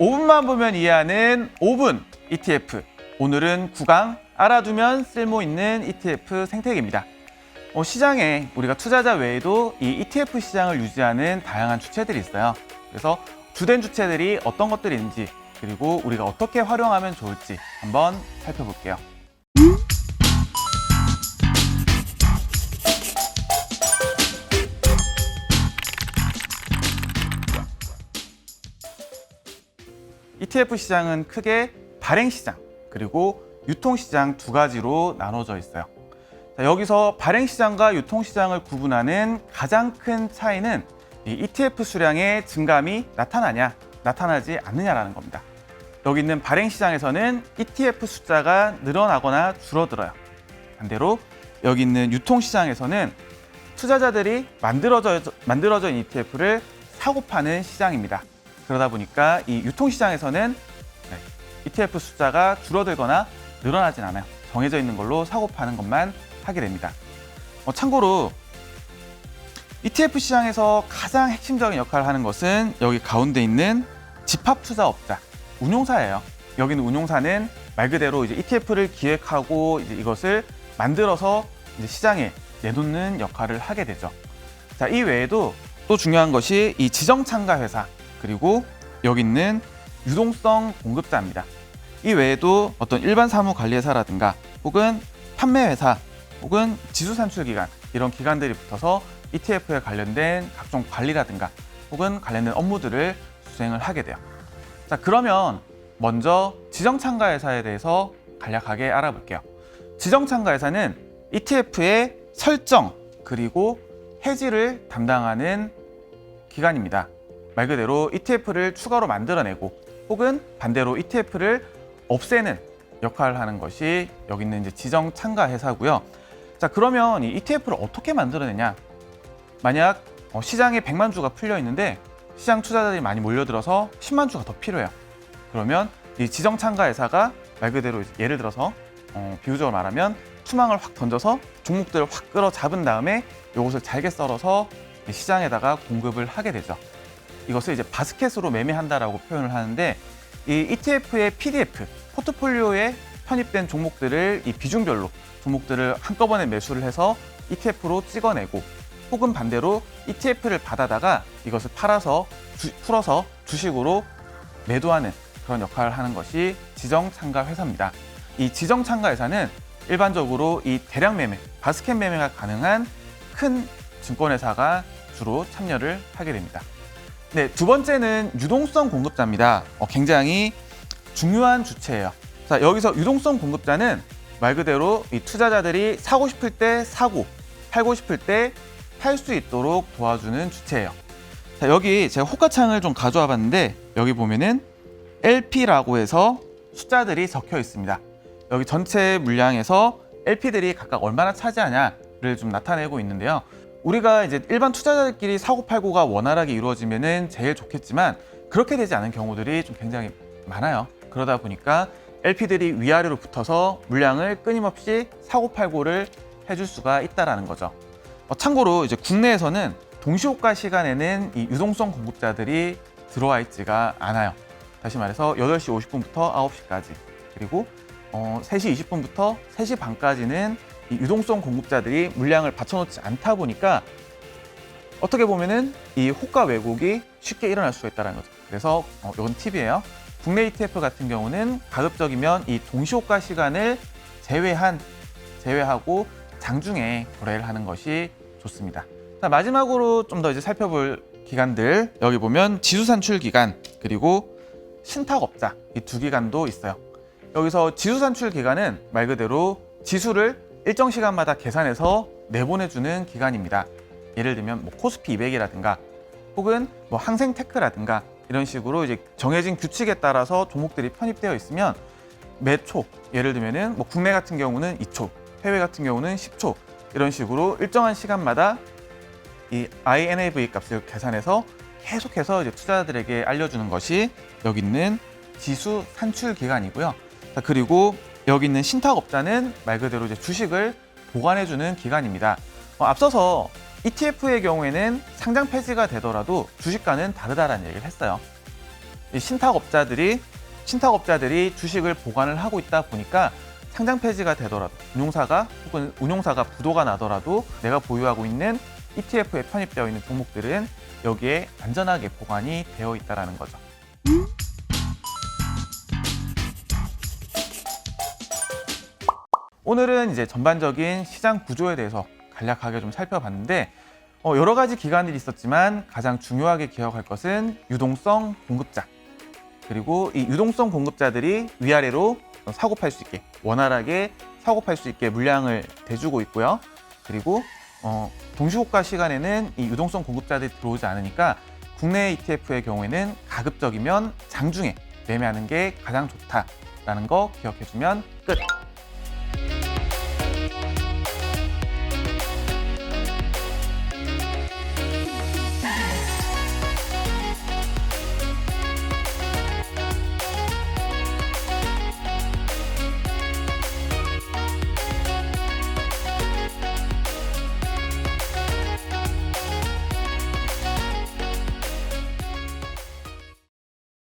5분만 보면 이해하는 5분 ETF. 오늘은 9강 알아두면 쓸모있는 ETF 생태계입니다. 시장에 우리가 투자자 외에도 이 ETF 시장을 유지하는 다양한 주체들이 있어요. 그래서 주된 주체들이 어떤 것들인지 그리고 우리가 어떻게 활용하면 좋을지 한번 살펴볼게요. ETF 시장은 크게 발행시장 그리고 유통시장 두 가지로 나눠져 있어요. 자, 여기서 발행시장과 유통시장을 구분하는 가장 큰 차이는 이 ETF 수량의 증감이 나타나냐 나타나지 않느냐라는 겁니다. 여기 있는 발행시장에서는 ETF 숫자가 늘어나거나 줄어들어요. 반대로 여기 있는 유통시장에서는 투자자들이 만들어진 ETF를 사고 파는 시장입니다. 그러다 보니까 이 유통시장에서는 ETF 숫자가 줄어들거나 늘어나진 않아요. 정해져 있는 걸로 사고 파는 것만 하게 됩니다. 참고로 ETF 시장에서 가장 핵심적인 역할을 하는 것은 여기 가운데 있는 집합투자업자, 운용사예요. 여기는 운용사는 말 그대로 이제 ETF를 기획하고 이제 이것을 만들어서 이제 시장에 내놓는 역할을 하게 되죠. 자, 이 외에도 또 중요한 것이 이 지정참가 회사 그리고 여기 있는 유동성 공급자입니다. 이 외에도 어떤 일반 사무관리회사라든가 혹은 판매회사 혹은 지수산출기관 이런 기관들이 붙어서 ETF에 관련된 각종 관리라든가 혹은 관련된 업무들을 수행을 하게 돼요. 자, 그러면 먼저 지정참가회사에 대해서 간략하게 알아볼게요. 지정참가회사는 ETF의 설정 그리고 해지를 담당하는 기관입니다. 말 그대로 ETF를 추가로 만들어내고 혹은 반대로 ETF를 없애는 역할을 하는 것이 여기 있는 이제 지정 참가 회사고요. 자, 그러면 이 ETF를 어떻게 만들어내냐? 만약 시장에 100만 주가 풀려 있는데 시장 투자자들이 많이 몰려들어서 10만 주가 더 필요해요. 그러면 이 지정 참가 회사가 말 그대로 예를 들어서 비유적으로 말하면 투망을 확 던져서 종목들을 확 끌어 잡은 다음에 이것을 잘게 썰어서 시장에다가 공급을 하게 되죠. 이것을 이제 바스켓으로 매매한다라고 표현을 하는데 이 ETF의 PDF, 포트폴리오에 편입된 종목들을 이 비중별로 종목들을 한꺼번에 매수를 해서 ETF로 찍어내고 혹은 반대로 ETF를 받아다가 이것을 풀어서 주식으로 매도하는 그런 역할을 하는 것이 지정참가 회사입니다. 이 지정참가 회사는 일반적으로 이 대량 매매, 바스켓 매매가 가능한 큰 증권회사가 주로 참여를 하게 됩니다. 네, 두 번째는 유동성 공급자입니다. 굉장히 중요한 주체예요. 자, 여기서 유동성 공급자는 말 그대로 이 투자자들이 사고 싶을 때 사고, 팔고 싶을 때 팔 수 있도록 도와주는 주체예요. 자, 여기 제가 호가창을 좀 가져와 봤는데 여기 보면은 LP라고 해서 숫자들이 적혀 있습니다. 여기 전체 물량에서 LP들이 각각 얼마나 차지하냐를 좀 나타내고 있는데요. 우리가 이제 일반 투자자들끼리 사고 팔고가 원활하게 이루어지면은 제일 좋겠지만 그렇게 되지 않은 경우들이 좀 굉장히 많아요. 그러다 보니까 LP들이 위아래로 붙어서 물량을 끊임없이 사고 팔고를 해줄 수가 있다라는 거죠. 참고로 이제 국내에서는 동시호가 시간에는 이 유동성 공급자들이 들어와 있지가 않아요. 다시 말해서 8시 50분부터 9시까지 그리고 3시 20분부터 3시 반까지는 이 유동성 공급자들이 물량을 받쳐놓지 않다 보니까 어떻게 보면은 이 호가 왜곡이 쉽게 일어날 수가 있다는 거죠. 그래서 이건 팁이에요. 국내 ETF 같은 경우는 가급적이면 이 동시호가 시간을 제외하고 장중에 거래를 하는 것이 좋습니다. 자, 마지막으로 좀 더 이제 살펴볼 기관들 여기 보면 지수산출 기간 그리고 신탁업자 이 두 기관도 있어요. 여기서 지수산출 기관은 말 그대로 지수를 일정 시간마다 계산해서 내보내주는 기관입니다. 예를 들면 뭐 코스피 200이라든가 혹은 뭐 항생테크라든가 이런 식으로 이제 정해진 규칙에 따라서 종목들이 편입되어 있으면 매 초, 예를 들면은 뭐 국내 같은 경우는 2초, 해외 같은 경우는 10초 이런 식으로 일정한 시간마다 이 INAV 값을 계산해서 계속해서 이제 투자자들에게 알려주는 것이 여기 있는 지수 산출 기간이고요. 그리고 여기 있는 신탁업자는 말 그대로 이제 주식을 보관해주는 기관입니다. 앞서서 ETF의 경우에는 상장 폐지가 되더라도 주식과는 다르다라는 얘기를 했어요. 이 신탁업자들이 주식을 보관을 하고 있다 보니까 상장 폐지가 되더라도 운용사가 혹은 운용사가 부도가 나더라도 내가 보유하고 있는 ETF에 편입되어 있는 종목들은 여기에 안전하게 보관이 되어 있다는 거죠. 오늘은 이제 전반적인 시장 구조에 대해서 간략하게 좀 살펴봤는데 여러 가지 기관들이 있었지만 가장 중요하게 기억할 것은 유동성 공급자, 그리고 이 유동성 공급자들이 위아래로 사고 팔 수 있게, 원활하게 사고 팔 수 있게 물량을 대주고 있고요. 그리고 동시호가 시간에는 이 유동성 공급자들이 들어오지 않으니까 국내 ETF의 경우에는 가급적이면 장중에 매매하는 게 가장 좋다라는 거 기억해 주면 끝!